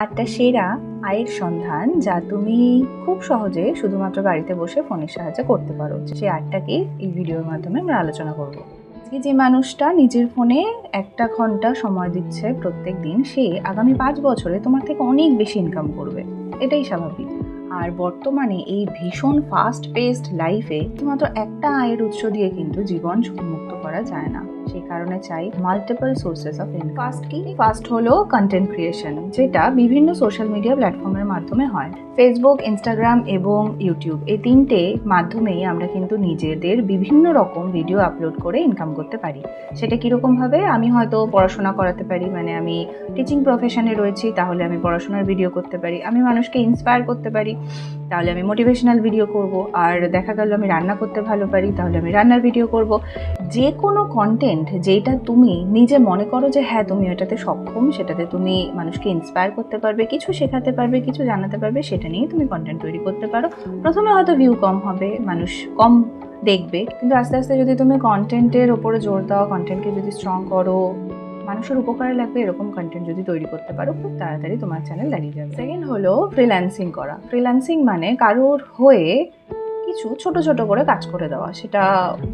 একটা সেরা আয়ের সন্ধান যা তুমি খুব সহজে শুধুমাত্র বাড়িতে বসে ফোনের সাহায্যে করতে পারো, সেই আর্টটাকে এই ভিডিওর মাধ্যমে আমরা আলোচনা করব। আজকে যে মানুষটা নিজের ফোনে 1 ঘন্টা সময় দিচ্ছে প্রত্যেক দিন, সে আগামী 5 বছরে তোমার থেকে অনেক বেশি ইনকাম করবে, এটাই স্বাভাবিক। আর বর্তমানে এই ভীষণ ফাস্ট পেসড লাইফে শুধুমাত্র একটা আয়ের উৎস দিয়ে কিন্তু জীবন মুক্ত করা যায় না, সেই কারণে চাই multiple sources of income. First হলো কন্টেন্ট ক্রিয়েশন, যেটা বিভিন্ন সোশ্যাল মিডিয়া প্ল্যাটফর্মের মাধ্যমে হয়। ফেসবুক, ইনস্টাগ্রাম এবং ইউটিউব, এই তিনটে মাধ্যমেই আমরা কিন্তু নিজেদের বিভিন্ন রকম ভিডিও আপলোড করে ইনকাম করতে পারি। সেটা কীরকমভাবে? আমি হয়তো পড়াশোনা করাতে পারি, মানে আমি টিচিং প্রফেশনে রয়েছি, তাহলে আমি পড়াশোনার ভিডিও করতে পারি। আমি মানুষকে ইন্সপায়ার করতে পারি, তাহলে আমি মোটিভেশনাল ভিডিও করব। আর দেখা গেল আমি রান্না করতে ভালো পারি, তাহলে আমি রান্নার ভিডিও করব। যে কোনো কন্টেন্ট যেটা তুমি নিজে মনে করো যে হ্যাঁ তুমি এটাতে সক্ষম, সেটাতে তুমি মানুষকে ইন্সপায়ার করতে পারবে, কিছু শেখাতে পারবে, কিছু জানাতে পারবে, সেটা নিয়ে তুমি কন্টেন্ট তৈরি করতে পারো। প্রথমে হয়তো ভিউ কম হবে, মানুষ কম দেখবে, কিন্তু আস্তে আস্তে যদি তুমি কন্টেন্টের ওপরে জোর দাও, কন্টেন্টকে যদি স্ট্রং করো, মানুষের উপকারে লাগবে এরকম কন্টেন্ট যদি তৈরি করতে পারো, খুব তাড়াতাড়ি তোমার চ্যানেল দাঁড়িয়ে যাবে। সেকেন্ড হলো ফ্রিল্যান্সিং করা। ফ্রিল্যান্সিং মানে কারোর হয়ে কিছু ছোট ছোট করে কাজ করে দেওয়া। সেটা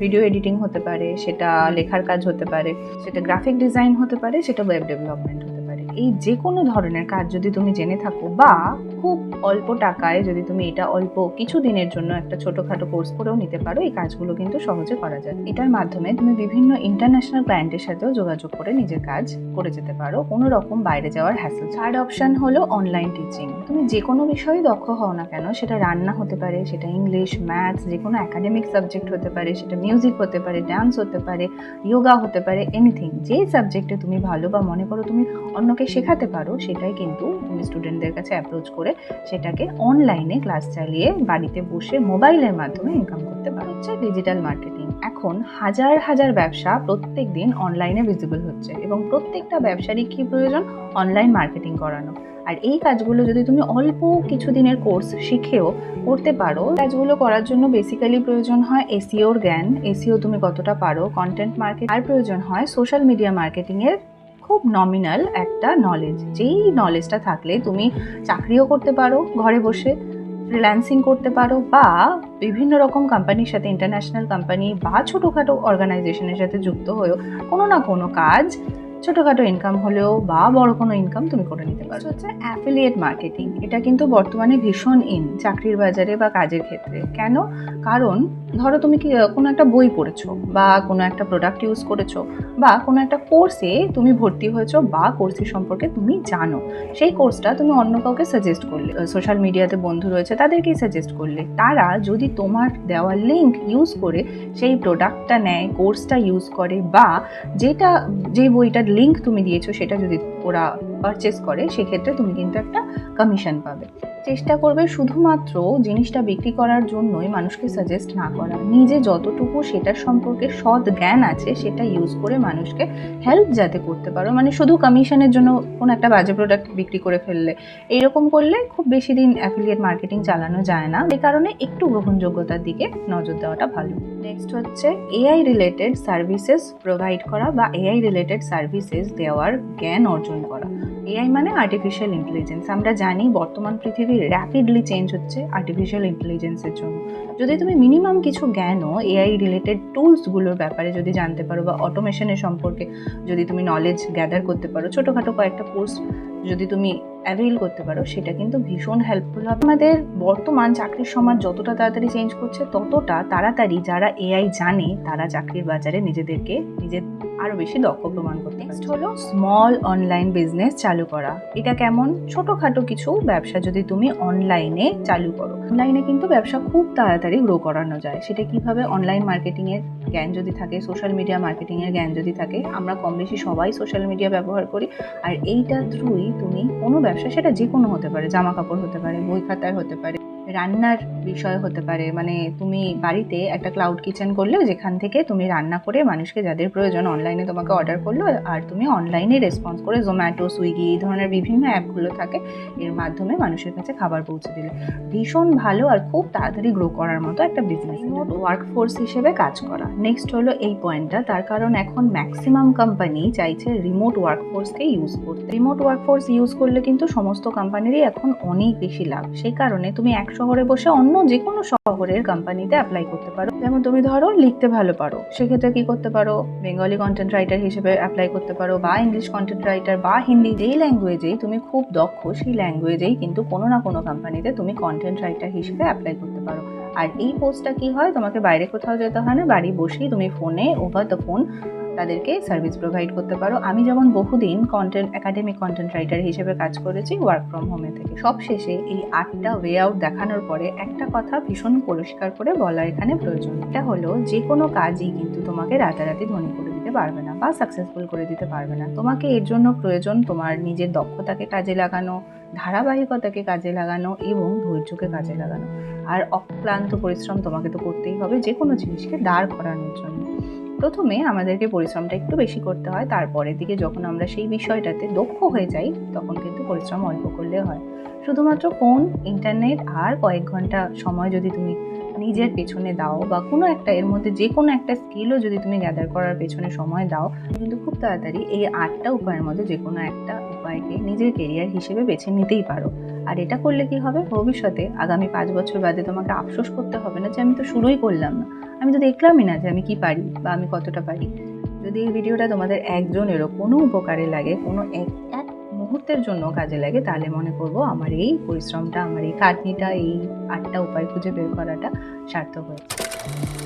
ভিডিও এডিটিং হতে পারে, সেটা লেখার কাজ হতে পারে, সেটা গ্রাফিক ডিজাইন হতে পারে, সেটা ওয়েব ডেভেলপমেন্ট হতে পারে। এই যে কোনো ধরনের কাজ যদি তুমি জেনে থাকো, বা খুব অল্প টাকায় যদি তুমি এটা অল্প কিছু দিনের জন্য একটা ছোটোখাটো কোর্স করেও নিতে পারো, এই কাজগুলো কিন্তু সহজে করা যায়। এটার মাধ্যমে তুমি বিভিন্ন ইন্টারন্যাশনাল ক্লায়েন্টের সাথেও যোগাযোগ করে নিজের কাজ করে যেতে পারো, কোনো রকম বাইরে যাওয়ার হ্যাসেল। থার্ড অপশন হলো অনলাইন টিচিং। তুমি যে কোনো বিষয়ে দক্ষ হও না কেন, সেটা রান্না হতে পারে, সেটা ইংলিশ, ম্যাথস, যে কোনো একাডেমিক সাবজেক্ট হতে পারে, সেটা মিউজিক হতে পারে, ডান্স হতে পারে, যোগা হতে পারে, এনিথিং। যে সাবজেক্টে তুমি ভালো বা মনে করো তুমি অন্যকে শেখাতে পারো, সেটাই কিন্তু তুমি স্টুডেন্টদের কাছে অ্যাপ্রোচ করে সেটাকে অনলাইনে ক্লাস চালিয়ে বাড়িতে বসে মোবাইলের মাধ্যমে ইনকাম করতে পারো। হচ্ছে ডিজিটাল মার্কেটিং। এখন হাজার হাজার ব্যবসা প্রত্যেক দিন অনলাইনে ভিজিবল হচ্ছে, এবং প্রত্যেকটা ব্যবসারই কি প্রয়োজন? অনলাইন মার্কেটিং করানো। আর এই কাজগুলো যদি তুমি অল্প কিছু দিনের কোর্স শিখেও করতে পারো, কাজগুলো করার জন্য বেসিক্যালি প্রয়োজন হয় এসইওর জ্ঞান, এসইও তুমি কতটা পারো, কন্টেন্ট মার্কেট, আর প্রয়োজন হয় সোশ্যাল মিডিয়া মার্কেটিংয়ের খুব নমিনাল একটা নলেজ। যেই নলেজটা থাকলে তুমি চাকরিও করতে পারো ঘরে বসে, ফ্রিল্যান্সিং করতে পারো, বা বিভিন্ন রকম কোম্পানির সাথে, ইন্টারন্যাশনাল কোম্পানি বা ছোটোখাটো অর্গানাইজেশনের সাথে যুক্ত হয়েও কোনো না কোনো কাজ, ছোটোখাটো ইনকাম হলেও বা বড় কোনো ইনকাম তুমি করে নিতে পারো। হচ্ছে অ্যাফিলিয়েট মার্কেটিং। এটা কিন্তু বর্তমানে ভীষণ চাকরির বাজারে বা কাজের ক্ষেত্রে। কেন? কারণ ধরো তুমি কি কোনো একটা বই পড়েছো, বা কোনো একটা প্রোডাক্ট ইউজ করেছো, বা কোনো একটা কোর্সে তুমি ভর্তি হয়েছো, বা কোর্সের সম্পর্কে তুমি জানো, সেই কোর্সটা তুমি অন্য কাউকে সাজেস্ট করলে, সোশ্যাল মিডিয়াতে বন্ধু রয়েছে তাদেরকেই সাজেস্ট করলে, তারা যদি তোমার দেওয়া লিঙ্ক ইউজ করে সেই প্রোডাক্টটা নেয়, কোর্সটা ইউজ করে, বা যে বইটার লিঙ্ক তুমি দিয়েছো সেটা যদি ওরা পারচেস করে, সেক্ষেত্রে তুমি কিন্তু একটা কমিশন পাবে। চেষ্টা করবে শুধুমাত্র জিনিসটা বিক্রি করার জন্যই মানুষকে সাজেস্ট না করা, নিজে যতটুকু সেটার সম্পর্কে সৎ জ্ঞান আছে সেটা ইউজ করে মানুষকে হেল্প যাতে করতে পারো। মানে শুধু কমিশনের জন্য কোনো একটা বাজে প্রোডাক্ট বিক্রি করে ফেললে, এইরকম করলে খুব বেশি দিন অ্যাফিলিয়েট মার্কেটিং চালানো যায় না। এই কারণে একটু গ্রহণযোগ্যতার দিকে নজর দেওয়াটা ভালো। নেক্সট হচ্ছে এআই রিলেটেড সার্ভিসেস প্রোভাইড করা, বা এআই রিলেটেড সার্ভিসেস দেওয়ার জ্ঞান অর্জন করা। এআই মানে আর্টিফিশিয়াল ইন্টেলিজেন্স। আমরা জানি বর্তমান পৃথিবী র্যাপিডলি চেঞ্জ হচ্ছে আর্টিফিশিয়াল ইন্টেলিজেন্সের জন্য। যদি তুমি মিনিমাম কিছু জ্ঞানও এআই রিলেটেড টুলসগুলোর ব্যাপারে যদি জানতে পারো, বা অটোমেশনের সম্পর্কে যদি তুমি নলেজ গ্যাদার করতে পারো, ছোটোখাটো কয়েকটা কোর্স যদি তুমি অ্যাভেইল করতে পারো, সেটা কিন্তু ভীষণ হেল্পফুল হবে। আমাদের বর্তমান চাকরির সমাজ যতটা তাড়াতাড়ি চেঞ্জ করছে, ততটা তাড়াতাড়ি যারা এআই জানে তারা চাকরির বাজারে নিজেদের আরও বেশি দক্ষ প্রমাণ করতে। নেক্সট হলো স্মল অনলাইন বিজনেস চালু করা। এটা কেমন? ছোটোখাটো কিছু ব্যবসা যদি তুমি অনলাইনে চালু করো, অনলাইনে কিন্তু ব্যবসা খুব তাড়াতাড়ি গ্রো করানো যায়। সেটা কিভাবে? অনলাইন মার্কেটিংয়ের জ্ঞান যদি থাকে, সোশ্যাল মিডিয়া মার্কেটিংয়ের জ্ঞান যদি থাকে, আমরা কম বেশি সবাই সোশ্যাল মিডিয়া ব্যবহার করি, আর এইটার থ্রুই তুমি কোনো ব্যবসা, সেটা যে কোনো হতে পারে, জামা কাপড় হতে পারে, বই খাতার হতে পারে, রান্নার বিষয় হতে পারে, মানে তুমি বাড়িতে একটা ক্লাউড কিচেন করলে যেখান থেকে তুমি রান্না করে মানুষকে যাদের প্রয়োজন অনলাইনে তোমাকে অর্ডার করলো, আর তুমি অনলাইনে রেসপন্স করে জোম্যাটো, সুইগি এই ধরনের বিভিন্ন অ্যাপগুলো থাকে, এর মাধ্যমে মানুষের কাছে খাবার পৌঁছে দিলে ভীষণ ভালো আর খুব তাড়াতাড়ি গ্রো করার মতো একটা বিজনেস। রিমোট ওয়ার্কফোর্স হিসেবে কাজ করা। নেক্সট হলো এই পয়েন্টটা, তার কারণ এখন ম্যাক্সিমাম কোম্পানি চাইছে রিমোট ওয়ার্কফোর্সকে ইউজ করতে। রিমোট ওয়ার্কফোর্স ইউজ করলে কিন্তু সমস্ত কোম্পানিরই এখন অনেক বেশি লাভ। সেই কারণে তুমি এক শহরে বসে অন্য যে কোনো শহরের কোম্পানিতে অ্যাপ্লাই করতে পারো। যেমন তুমি ধরো লিখতে ভালো পারো, সেক্ষেত্রে কি করতে পারো, বেঙ্গলি কন্টেন্ট রাইটার হিসেবে অ্যাপ্লাই করতে পারো, বা ইংলিশ কন্টেন্ট রাইটার, বা হিন্দি, যেই ল্যাঙ্গুয়েজেই তুমি খুব দক্ষ সেই ল্যাঙ্গুয়েজেই কিন্তু কোনো না কোনো কোম্পানিতে তুমি কন্টেন্ট রাইটার হিসেবে অ্যাপ্লাই করতে পারো। আর এই পোস্টটা কি হয়, তোমাকে বাইরে কোথাও যেতে হয় না, বাড়ি বসেই তুমি ফোনে ওভার দ্য ফোন তাদেরকে সার্ভিস প্রোভাইড করতে পারো। আমি যেমন বহুদিন একাডেমিক কন্টেন্ট রাইটার হিসেবে কাজ করেছি ওয়ার্ক ফ্রম হোমে থেকে। সব শেষে এই 8টা ওয়ে আউট দেখানোর পরে একটা কথা ভীষণ পরিষ্কার করে বলা এখানে প্রয়োজন, এটা হলো যে কোনো কাজই কিন্তু তোমাকে রাতারাতি ধনী করে দিতে পারবে না বা সাকসেসফুল করে দিতে পারবে না। তোমাকে এর জন্য প্রয়োজন তোমার নিজের দক্ষতাকে কাজে লাগানো, ধারাবাহিকতাকে কাজে লাগানো এবং ধৈর্যকে কাজে লাগানো। আর অক্লান্ত পরিশ্রম তোমাকে তো করতেই হবে যে কোনো জিনিসকে দাঁড় করানোর জন্য। প্রথমে আমাদেরকে পরিশ্রমটা একটু বেশি করতে হয়, তারপরের দিকে যখন আমরা সেই বিষয়টাতে দক্ষ হয়ে যাই তখন কিন্তু পরিশ্রম অল্প করলে হয়। শুধুমাত্র ফোন, ইন্টারনেট আর কয়েক ঘন্টা সময় যদি তুমি নিজের পেছনে দাও, বা কোনো একটা এর মধ্যে যে কোনো একটা স্কিলও যদি তুমি গ্যাদার করার পেছনে সময় দাও, কিন্তু খুব তাড়াতাড়ি এই 8টা উপায়ের মধ্যে যে কোনো একটা উপায়কে নিজের কেরিয়ার হিসেবে বেছে নিতেই পারো। আর এটা করলে কি হবে, ভবিষ্যতে আগামী 5 বছর বাদে তোমাকে আফসোস করতে হবে না যে আমি তো শুরুই করলাম না, আমি তো দেখলামই না যে আমি কি পারি বা আমি কতটা পারি। যদি এই ভিডিওটা তোমাদের একজনেরও কোনো উপকারে লাগে, কোনো এক মুহূর্তের জন্য কাজে লাগে, তাহলে মনে করবো আমার এই পরিশ্রমটা, আমার এই খাটনিটা, এই 8টা উপায় খুঁজে বের করাটা সার্থক হয়েছে।